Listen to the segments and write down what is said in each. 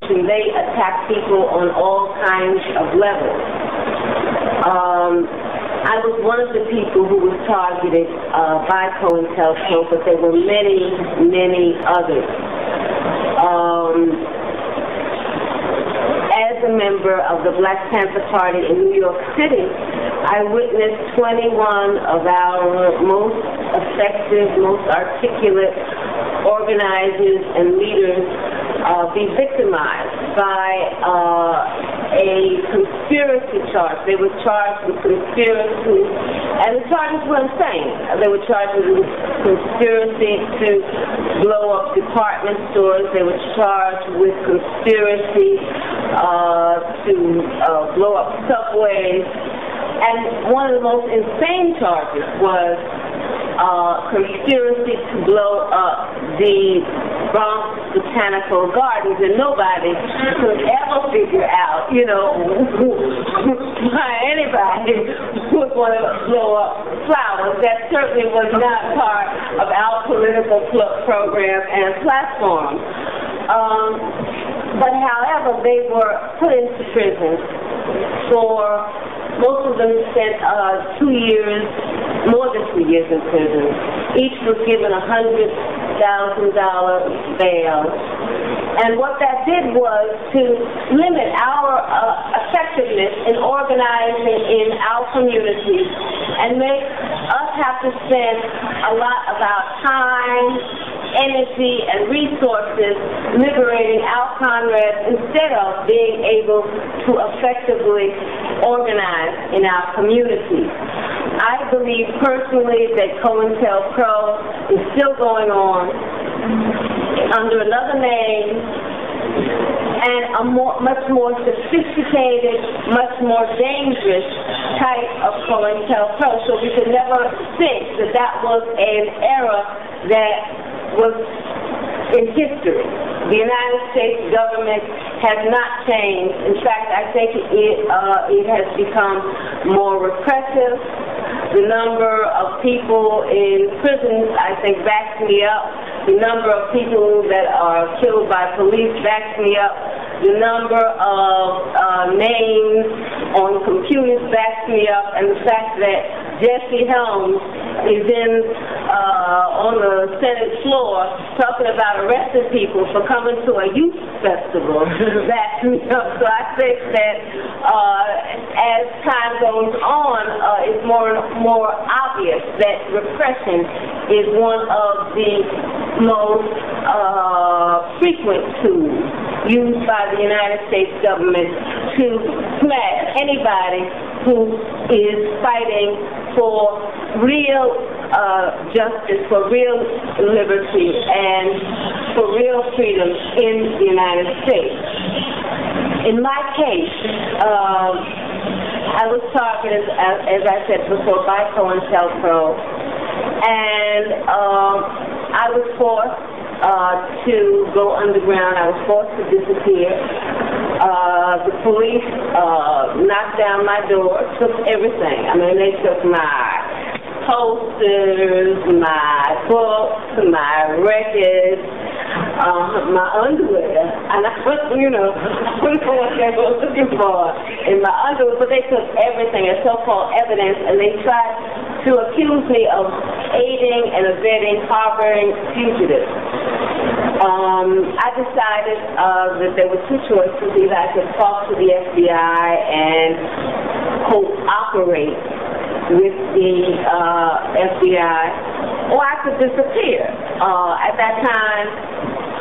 organization, they attack people on all kinds of levels. I was one of the people who was targeted by COINTELPRO, but there were many, many others. As a member of the Black Panther Party in New York City, I witnessed 21 of our most effective, most articulate organizers and leaders be victimized by a conspiracy charge. They were charged with conspiracy, and the charges were insane. They were charged with conspiracy to blow up department stores. They were charged with conspiracy to blow up subways. And one of the most insane charges was conspiracy to blow up the Bronx Botanical Gardens, and nobody could ever figure out, why anybody would want to blow up flowers. That certainly was not part of our political program and platform. But however, they were put into prison for, most of them spent 2 years, more than 2 years in prison. Each was given $100,000 bail. And what that did was to limit our effectiveness in organizing in our communities and make us have to spend a lot of our time, energy, and resources liberating our comrades instead of being able to effectively organize in our communities. I believe personally that COINTELPRO is still going on under another name and a much more sophisticated, much more dangerous type of COINTELPRO. So we could never think that that was an era that was in history. The United States government has not changed. In fact, I think it has become more repressive. The number of people in prisons, I think, backs me up. The number of people that are killed by police backs me up. The number of names on computers backs me up. And the fact that Jesse Helms is on the Senate floor talking about arresting people for coming to a youth festival backs me up. So I think that as time goes on, it's more and more obvious that repression is one of the most frequent tools used by the United States government to smash anybody who is fighting for real justice, for real liberty, and for real freedom in the United States. In my case, I was targeted, as I said before, by COINTELPRO, and I was forced to go underground. I was forced to disappear. The police knocked down my door, took everything. I mean, they took my posters, my books, my records, my underwear, and I was, what they were looking for in my underwear, but they took everything as so-called evidence, and they tried to accuse me of aiding and abetting harboring fugitives. I decided that there were two choices. Either I could talk to the FBI and cooperate with the FBI, or I could disappear. At that time,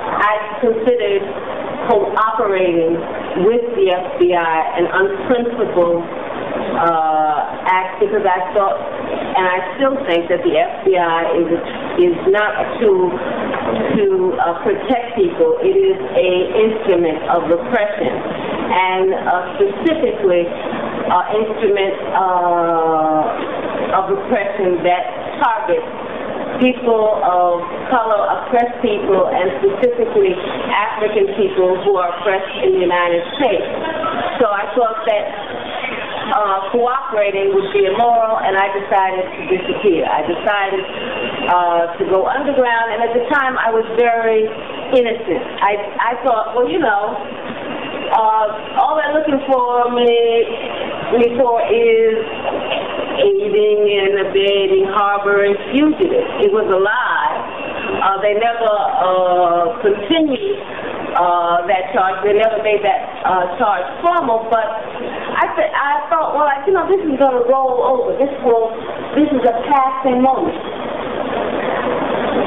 I considered cooperating with the FBI an unprincipled act, because I thought, and I still think, that the FBI is not a tool to protect people. It is an instrument of repression, and specifically instrument of repression that targets people of color, oppressed people, and specifically African people who are oppressed in the United States. So I thought that cooperating would be immoral, and I decided to disappear. I decided to go underground, and at the time I was very innocent. I thought, well, all they're looking for me for is aiding and abetting, harboring fugitives. It was a lie. They never continued that charge. They never made that charge formal. But I thought, well, this is going to roll over. This is a passing moment.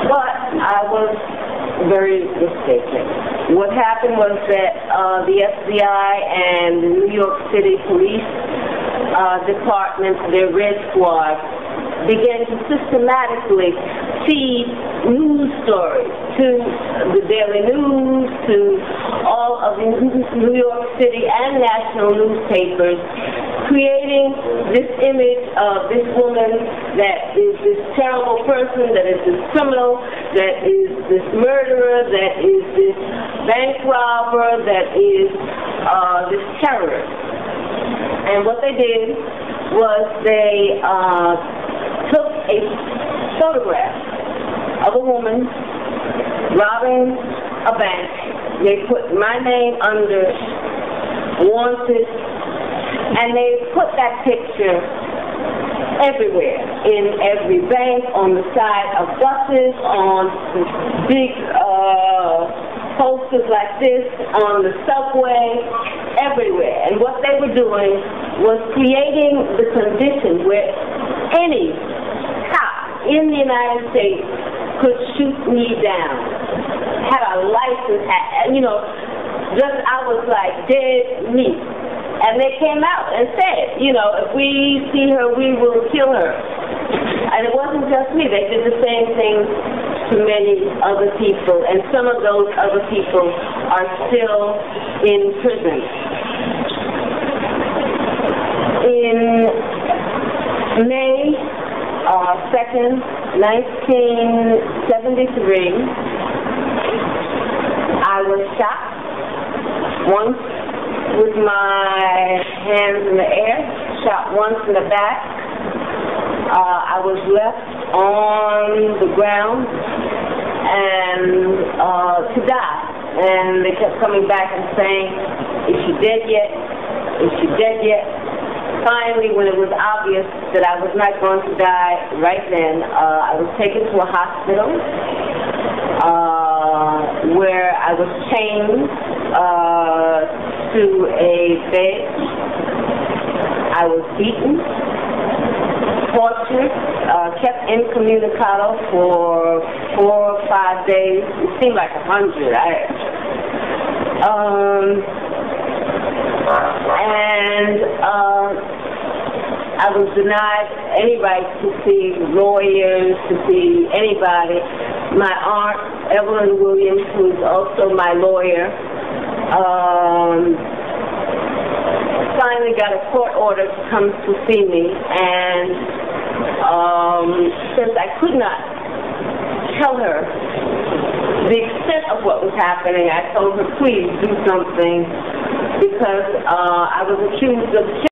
But I was very mistaken. What happened was that the FBI and the New York City Police Department, their Red Squad, began to systematically feed news stories to the Daily News, to all of the New York City and national newspapers, creating this image of this woman that is this terrible person, that is this criminal, that is this murderer, that is this bank robber, that is this terrorist. And what they did was they took a photograph of a woman robbing a bank. They put my name under wanted, and they put that picture everywhere, in every bank, on the side of buses, on big posters like this, on the subway, everywhere. And what they were doing was creating the condition where any cop in the United States could shoot me down, had a license, I was like dead meat. And they came out and said, if we see her, we will kill her. And it wasn't just me. They did the same thing to many other people, and some of those other people are still in prison. In May 2nd, 1973, I was shot once with my hands in the air, shot once in the back. I was left on the ground and to die. And they kept coming back and saying, is she dead yet? Is she dead yet? Finally, when it was obvious that I was not going to die right then, I was taken to a hospital where I was chained to a bed. I was beaten, tortured, kept incommunicado for 4 or 5 days. It seemed like 100. I was denied any right to see lawyers, to see anybody. My aunt, Evelyn Williams, who is also my lawyer, finally got a court order to come to see me, and since I could not tell her the extent of what was happening, I told her, please do something, because I was accused of